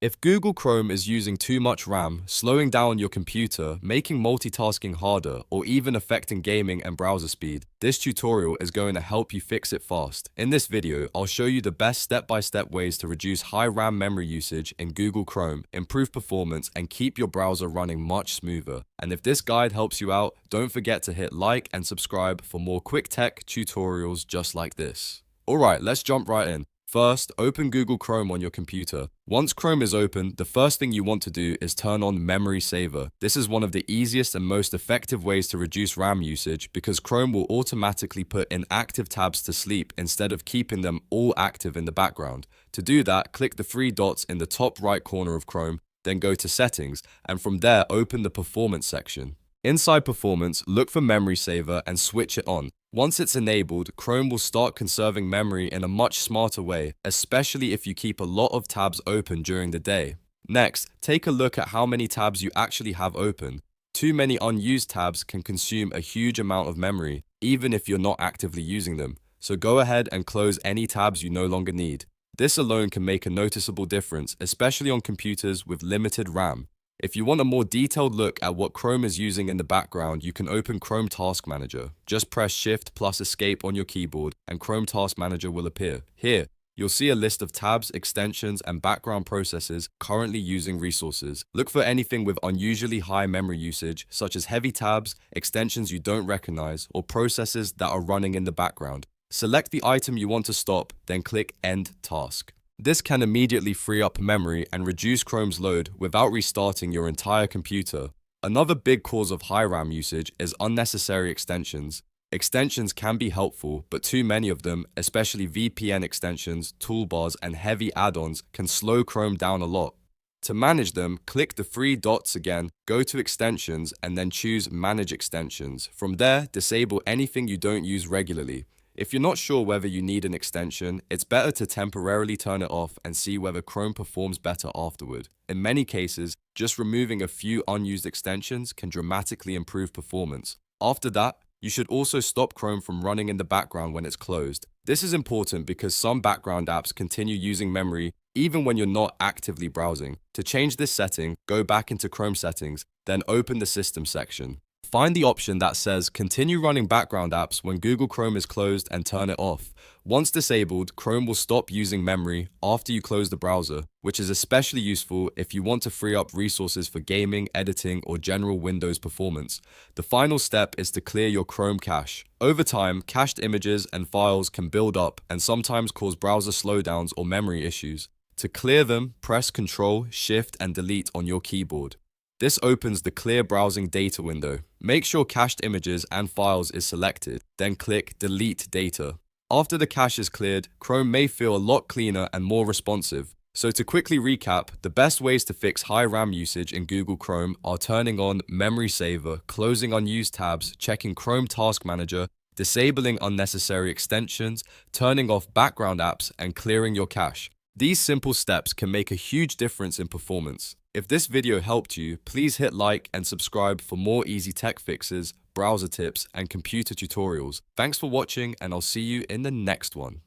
If Google Chrome is using too much RAM, slowing down your computer, making multitasking harder, or even affecting gaming and browser speed, this tutorial is going to help you fix it fast. In this video, I'll show you the best step-by-step ways to reduce high RAM memory usage in Google Chrome, improve performance, and keep your browser running much smoother. And if this guide helps you out, don't forget to hit like and subscribe for more quick tech tutorials just like this. Alright, let's jump right in. First, open Google Chrome on your computer. Once Chrome is open, the first thing you want to do is turn on Memory Saver. This is one of the easiest and most effective ways to reduce RAM usage because Chrome will automatically put inactive tabs to sleep instead of keeping them all active in the background. To do that, click the three dots in the top right corner of Chrome, then go to Settings, and from there open the Performance section. Inside Performance, look for Memory Saver and switch it on. Once it's enabled, Chrome will start conserving memory in a much smarter way, especially if you keep a lot of tabs open during the day. Next, take a look at how many tabs you actually have open. Too many unused tabs can consume a huge amount of memory, even if you're not actively using them. So go ahead and close any tabs you no longer need. This alone can make a noticeable difference, especially on computers with limited RAM. If you want a more detailed look at what Chrome is using in the background, you can open Chrome Task Manager. Just press Shift plus Escape on your keyboard and Chrome Task Manager will appear. Here, you'll see a list of tabs, extensions, and background processes currently using resources. Look for anything with unusually high memory usage, such as heavy tabs, extensions you don't recognize, or processes that are running in the background. Select the item you want to stop, then click End Task. This can immediately free up memory and reduce Chrome's load without restarting your entire computer. Another big cause of high RAM usage is unnecessary extensions. Extensions can be helpful, but too many of them, especially VPN extensions, toolbars, and heavy add-ons, can slow Chrome down a lot. To manage them, click the three dots again, go to Extensions, and then choose Manage Extensions. From there, disable anything you don't use regularly. If you're not sure whether you need an extension, it's better to temporarily turn it off and see whether Chrome performs better afterward. In many cases, just removing a few unused extensions can dramatically improve performance. After that, you should also stop Chrome from running in the background when it's closed. This is important because some background apps continue using memory even when you're not actively browsing. To change this setting, go back into Chrome Settings, then open the System section. Find the option that says Continue running background apps when Google Chrome is closed and turn it off. Once disabled, Chrome will stop using memory after you close the browser, which is especially useful if you want to free up resources for gaming, editing, or general Windows performance. The final step is to clear your Chrome cache. Over time, cached images and files can build up and sometimes cause browser slowdowns or memory issues. To clear them, press Ctrl, Shift, and Delete on your keyboard. This opens the Clear Browsing Data window. Make sure Cached Images and Files is selected, then click Delete Data. After the cache is cleared, Chrome may feel a lot cleaner and more responsive. So to quickly recap, the best ways to fix high RAM usage in Google Chrome are turning on Memory Saver, closing unused tabs, checking Chrome Task Manager, disabling unnecessary extensions, turning off background apps, and clearing your cache. These simple steps can make a huge difference in performance. If this video helped you, please hit like and subscribe for more easy tech fixes, browser tips, and computer tutorials. Thanks for watching, and I'll see you in the next one.